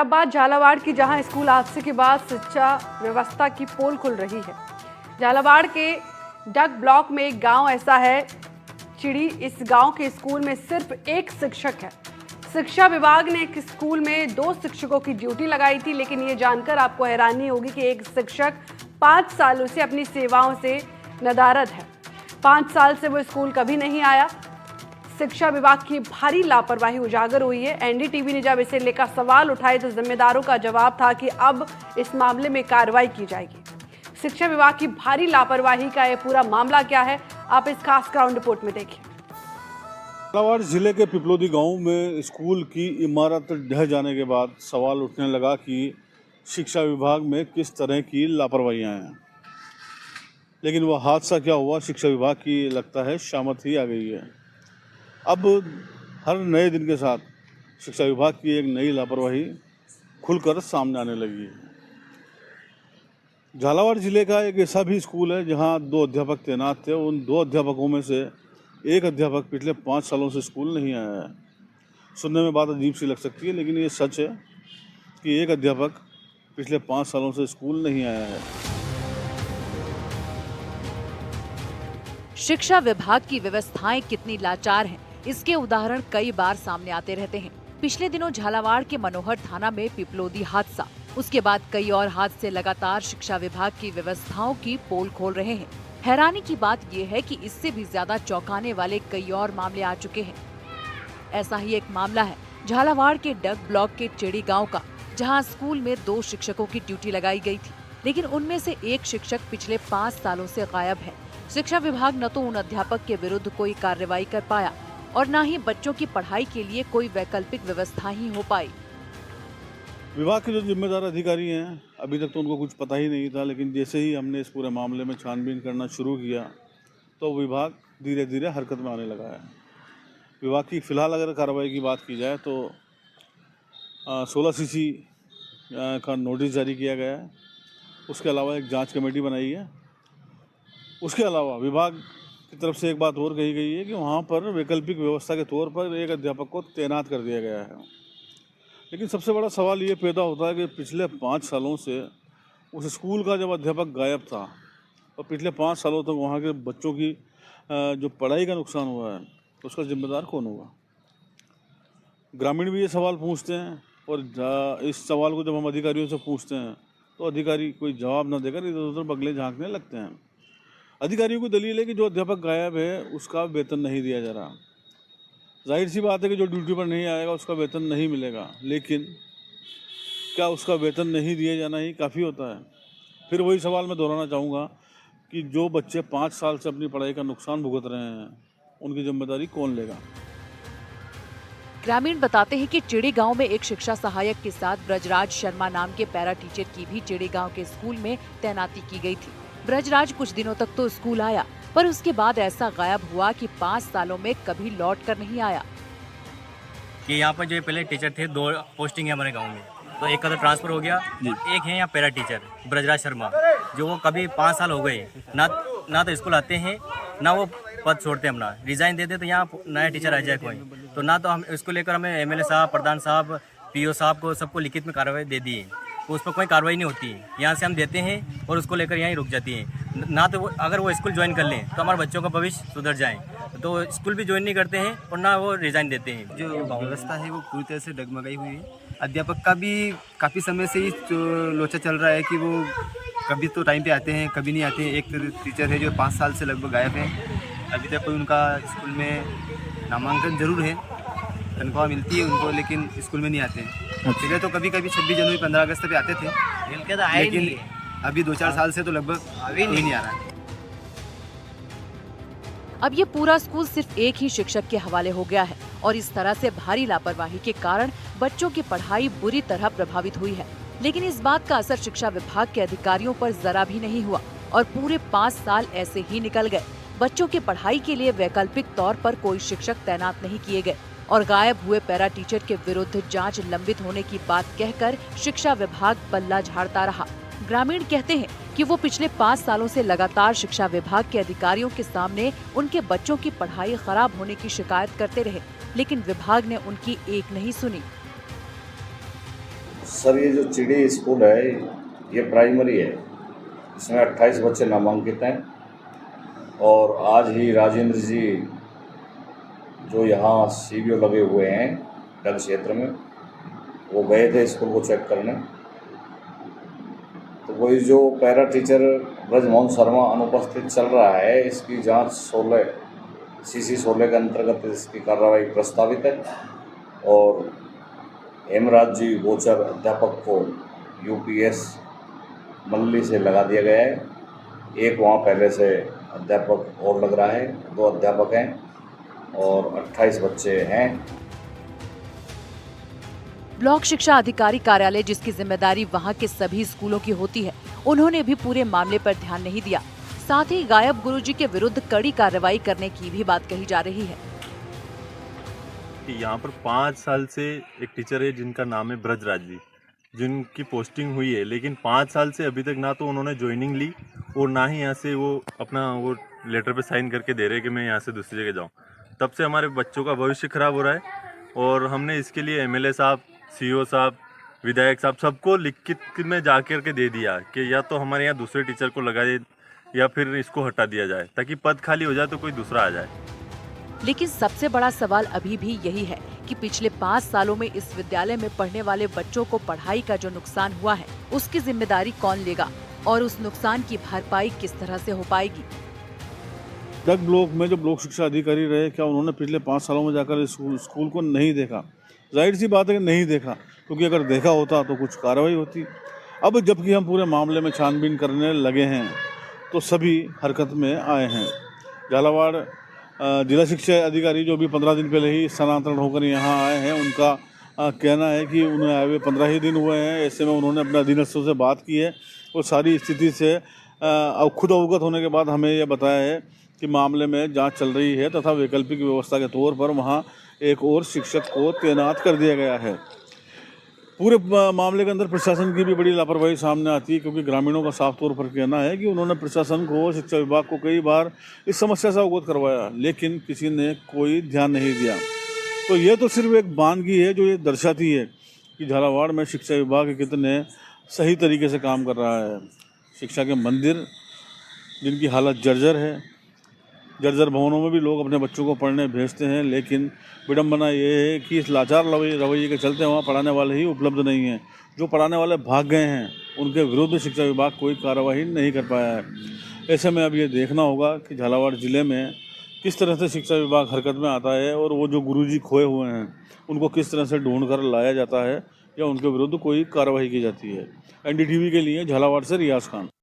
अब बात झालावाड़ की, जहां स्कूल हादसे के बाद शिक्षा व्यवस्था की पोल खुल रही है। झालावाड़ के डग ब्लॉक में एक गांव ऐसा है चिड़ी। इस गांव के स्कूल में सिर्फ एक शिक्षक है। शिक्षा विभाग ने एक स्कूल में 2 शिक्षकों की ड्यूटी लगाई थी, लेकिन ये जानकर आपको हैरानी होगी कि एक शिक्षक 5 सालों से अपनी सेवाओं से नदारद है। 5 साल से वो स्कूल कभी नहीं आया। शिक्षा विभाग की भारी लापरवाही उजागर हुई है। एनडीटीवी ने जब इसे लेकर सवाल उठाए तो जिम्मेदारों का जवाब था कि अब इस मामले में कार्रवाई की जाएगी। शिक्षा विभाग की भारी लापरवाही का ये पूरा मामला क्या है, आप इस खास ग्राउंड रिपोर्ट में देखिए। झालावाड़ जिले के पिपलोदी गांव में स्कूल की इमारत ढह जाने के बाद सवाल उठने लगा कि शिक्षा विभाग में किस तरह की लापरवाहियां हैं। लेकिन वह हादसा क्या हुआ, शिक्षा विभाग की लगता है शामत ही आ गई है। अब हर नए दिन के साथ शिक्षा विभाग की एक नई लापरवाही खुलकर सामने आने लगी है। झालावाड़ जिले का एक ऐसा भी स्कूल है जहां 2 अध्यापक तैनात थे। उन 2 अध्यापकों में से एक अध्यापक पिछले 5 सालों से स्कूल नहीं आया है। सुनने में बात अजीब सी लग सकती है, लेकिन ये सच है कि एक अध्यापक पिछले 5 सालों से स्कूल नहीं आया है। शिक्षा विभाग की व्यवस्थाएं कितनी लाचार हैं, इसके उदाहरण कई बार सामने आते रहते हैं। पिछले दिनों झालावाड़ के मनोहर थाना में पिपलोदी हादसा, उसके बाद कई और हादसे लगातार शिक्षा विभाग की व्यवस्थाओं की पोल खोल रहे हैं। हैरानी की बात यह है कि इससे भी ज्यादा चौंकाने वाले कई और मामले आ चुके हैं। ऐसा ही एक मामला है झालावाड़ के डग ब्लॉक के चिड़ी गांव का, जहां स्कूल में 2 शिक्षकों की ड्यूटी लगाई गई थी, लेकिन उनमें से एक शिक्षक पिछले 5 सालों से गायब है। शिक्षा विभाग न तो उन अध्यापक के विरुद्ध कोई कार्रवाई कर पाया और न ही बच्चों की पढ़ाई के लिए कोई वैकल्पिक व्यवस्था ही हो पाई। विभाग के जो जिम्मेदार अधिकारी हैं, अभी तक तो उनको कुछ पता ही नहीं था, लेकिन जैसे ही हमने इस पूरे मामले में छानबीन करना शुरू किया तो विभाग धीरे धीरे हरकत में आने लगा है। विभाग की फ़िलहाल अगर कार्रवाई की बात की जाए तो 16 सीसी का नोटिस जारी किया गया है। उसके अलावा एक जांच कमेटी बनाई है। उसके अलावा विभाग की तरफ से एक बात और कही गई है कि वहाँ पर वैकल्पिक व्यवस्था के तौर पर एक अध्यापक को तैनात कर दिया गया है। लेकिन सबसे बड़ा सवाल ये पैदा होता है कि पिछले 5 सालों से उस स्कूल का जब अध्यापक गायब था और पिछले 5 सालों तक वहाँ के बच्चों की जो पढ़ाई का नुकसान हुआ है तो उसका जिम्मेदार कौन होगा। ग्रामीण भी ये सवाल पूछते हैं और इस सवाल को जब हम अधिकारियों से पूछते हैं तो अधिकारी कोई जवाब न देकर इधर उधर बगले झाँकने लगते हैं। अधिकारियों की दलील है कि जो अध्यापक गायब है उसका वेतन नहीं दिया जा रहा। जाहिर सी बात है कि जो ड्यूटी पर नहीं आएगा उसका वेतन नहीं मिलेगा, लेकिन क्या उसका वेतन नहीं दिया जाना ही काफ़ी होता है? फिर वही सवाल मैं दोहराना चाहूँगा कि जो बच्चे 5 साल से अपनी पढ़ाई का नुकसान भुगत रहे हैं उनकी जिम्मेदारी कौन लेगा। ग्रामीण बताते हैं कि चिड़ी गांव में एक शिक्षा सहायक के साथ ब्रजराज शर्मा नाम के पैरा टीचर की भी चिड़ी गांव के स्कूल में तैनाती की गई थी। ब्रजराज कुछ दिनों तक तो स्कूल आया, पर उसके बाद ऐसा गायब हुआ कि 5 सालों में कभी लौट कर नहीं आया। कि यहाँ पर जो पहले टीचर थे, 2 पोस्टिंग है हमारे गांव में, तो एक का तो ट्रांसफर हो गया, एक है यहाँ पैरा टीचर ब्रजराज शर्मा, जो वो कभी 5 साल हो गए ना तो स्कूल आते हैं ना वो पद छोड़ते हैं, अपना रिजाइन देते तो यहाँ नया टीचर आ जाए कोई, तो ना तो हम इसको लेकर हमें एमएलए साहब, प्रधान साहब, पीओ साहब को सबको लिखित में कार्रवाई दे दी है, तो उस पर कोई कार्रवाई नहीं होती है। यहाँ से हम देते हैं और उसको लेकर यहीं रुक जाती है। ना तो अगर वो स्कूल ज्वाइन कर लें तो हमारे बच्चों का भविष्य सुधर जाए, तो स्कूल भी ज्वाइन नहीं करते हैं और ना वो रिजाइन देते हैं। जो व्यवस्था है वो पूरी तरह से डगमगाई हुई है। अध्यापक का भी काफ़ी समय से ही लोचा चल रहा है कि वो कभी तो टाइम पे आते हैं, कभी नहीं आते हैं। एक टीचर है जो 5 साल से लगभग गायब है, अभी तक कोई उनका स्कूल में नामांकन जरूर है, तनख्वाह मिलती है उनको, लेकिन स्कूल में नहीं आते हैं। पहले तो कभी कभी 26 जनवरी 15 अगस्त पे आते थे, लेकिन अभी 2-4 साल से तो लगभग अभी नहीं आ रहा है। अब ये पूरा स्कूल सिर्फ एक ही शिक्षक के हवाले हो गया है और इस तरह से भारी लापरवाही के कारण बच्चों की पढ़ाई बुरी तरह प्रभावित हुई है। लेकिन इस बात का असर शिक्षा विभाग के अधिकारियों पर जरा भी नहीं हुआ और पूरे 5 साल ऐसे ही निकल गए। बच्चों की पढ़ाई के लिए वैकल्पिक तौर पर कोई शिक्षक तैनात नहीं किए गए और गायब हुए पैरा टीचर के विरुद्ध जांच लंबित होने की बात कहकर शिक्षा विभाग पल्ला झाड़ता रहा। ग्रामीण कहते हैं कि वो पिछले 5 सालों से लगातार शिक्षा विभाग के अधिकारियों के सामने उनके बच्चों की पढ़ाई खराब होने की शिकायत करते रहे, लेकिन विभाग ने उनकी एक नहीं सुनी। सर ये जो चिड़ी स्कूल है ये प्राइमरी है। इसमें 28 बच्चे नामांकित हैं और आज ही राजेंद्र जी जो यहाँ सीबीओ लगे हुए हैं डग क्षेत्र में, वो गए थे स्कूल को चेक करने। तो वही जो पैरा टीचर ब्रजमोहन शर्मा अनुपस्थित चल रहा है, इसकी जांच 16 के अंतर्गत इसकी कार्रवाई प्रस्तावित है और हेमराज जी गोचर अध्यापक को यूपीएस मल्ली से लगा दिया गया है। एक वहाँ पहले से अध्यापक और लग रहा है, 2 अध्यापक हैं और 28 बच्चे हैं। ब्लॉक शिक्षा अधिकारी कार्यालय, जिसकी जिम्मेदारी वहां के सभी स्कूलों की होती है, उन्होंने भी पूरे मामले पर ध्यान नहीं दिया। साथ ही गायब गुरुजी के विरुद्ध कड़ी कार्रवाई करने की भी बात कही जा रही है। यहाँ पर 5 साल से एक टीचर है जिनका नाम है ब्रजराज जी, जिनकी पोस्टिंग हुई है, लेकिन 5 साल से अभी तक ना तो उन्होंने ज्वाइनिंग ली और ना ही यहाँ से वो अपना वो लेटर पे साइन करके दे रहे कि मैं यहाँ से दूसरी जगह जाऊँ। तब से हमारे बच्चों का भविष्य खराब हो रहा है और हमने इसके लिए एमएलए साहब, सीओ साहब, विधायक साहब सबको लिखित में जा कर के दे दिया कि या तो हमारे यहाँ दूसरे टीचर को लगाए या फिर इसको हटा दिया जाए ताकि पद खाली हो जाए तो कोई दूसरा आ जाए। लेकिन सबसे बड़ा सवाल अभी भी यही है कि पिछले 5 सालों में इस विद्यालय में पढ़ने वाले बच्चों को पढ़ाई का जो नुकसान हुआ है, उसकी जिम्मेदारी कौन लेगा और उस नुकसान की भरपाई किस तरह से हो पाएगी। डग ब्लॉक में जो ब्लॉक शिक्षा अधिकारी रहे, क्या उन्होंने पिछले 5 सालों में जाकर स्कूल को नहीं देखा? जाहिर सी बात है कि नहीं देखा, क्योंकि अगर देखा होता तो कुछ कार्रवाई होती। अब जबकि हम पूरे मामले में छानबीन करने लगे हैं तो सभी हरकत में आए हैं। झालावाड़ जिला शिक्षा अधिकारी जो भी 15 दिन पहले ही स्थानांतरण होकर यहाँ आए हैं, उनका कहना है कि उन्हें आए हुए 15 ही दिन हुए हैं। ऐसे में उन्होंने अपने अधीनस्थों से बात की है और सारी स्थिति से खुद अवगत होने के बाद हमें यह बताया है कि मामले में जांच चल रही है तथा वैकल्पिक व्यवस्था के तौर पर वहाँ एक और शिक्षक को तैनात कर दिया गया है। पूरे मामले के अंदर प्रशासन की भी बड़ी लापरवाही सामने आती है, क्योंकि ग्रामीणों का साफ तौर पर कहना है कि उन्होंने प्रशासन को, शिक्षा विभाग को कई बार इस समस्या से अवगत करवाया, लेकिन किसी ने कोई ध्यान नहीं दिया। तो ये तो सिर्फ एक बानगी है जो ये दर्शाती है कि झालावाड़ में शिक्षा विभाग कितने सही तरीके से काम कर रहा है। शिक्षा के मंदिर जिनकी हालत जर्जर है, जर्जर भवनों में भी लोग अपने बच्चों को पढ़ने भेजते हैं, लेकिन विडंबना ये है कि इस लाचार रवैये के चलते वहाँ पढ़ाने वाले ही उपलब्ध नहीं हैं। जो पढ़ाने वाले भाग गए हैं उनके विरुद्ध शिक्षा विभाग कोई कार्रवाई नहीं कर पाया है। ऐसे में अब ये देखना होगा कि झालावाड़ ज़िले में किस तरह से शिक्षा विभाग हरकत में आता है और वो जो गुरुजी खोए हुए हैं उनको किस तरह से ढूंढ कर लाया जाता है या उनके विरुद्ध कोई कार्रवाई की जाती है। एनडीटीवी के लिए झालावाड़ से रियाज खान।